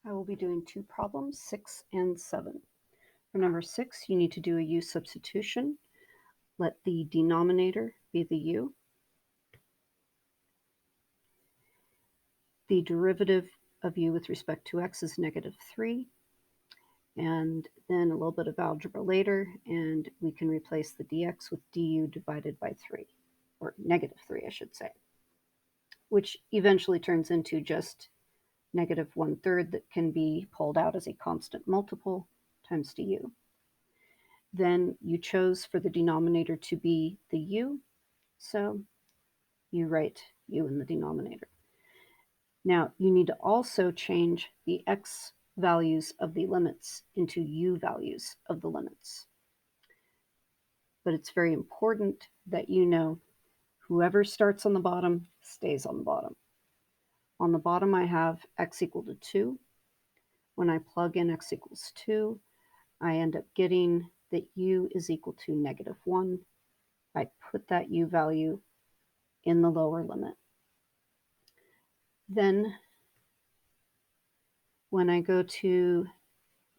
I will be doing two problems, 6 and 7. For number 6, you need to do a u substitution. Let the denominator be the u. The derivative of u with respect to x is negative 3. And then a little bit of algebra later, and we can replace the dx with du divided by 3, or negative 3, I should say, which eventually turns into just negative 1/3 that can be pulled out as a constant multiple times du. Then you chose for the denominator to be the u, so you write u in the denominator. Now, you need to also change the x values of the limits into u values of the limits. But it's very important that you know whoever starts on the bottom stays on the bottom. On the bottom, I have x equal to 2. When I plug in x equals 2, I end up getting that u is equal to negative 1. I put that u value in the lower limit. Then when I go to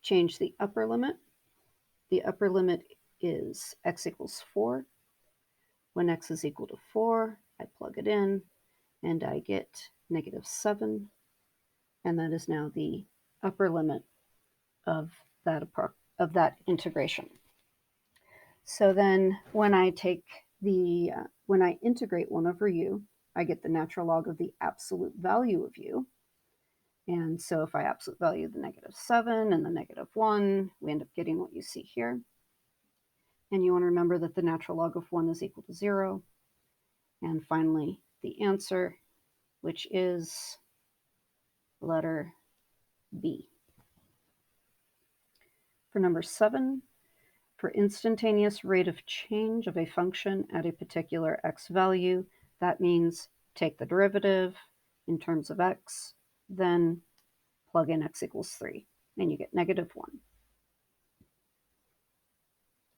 change the upper limit is x equals 4. When x is equal to 4, I plug it in, and I get negative 7, and that is now the upper limit of that integration. So then when I when I integrate 1 over u, I get the natural log of the absolute value of u. And so if I absolute value the negative 7 and the negative 1, we end up getting what you see here. And you want to remember that the natural log of 1 is equal to 0. And finally, the answer, which is letter B. For number 7, for instantaneous rate of change of a function at a particular x value, that means take the derivative in terms of x, then plug in x equals 3, and you get negative 1.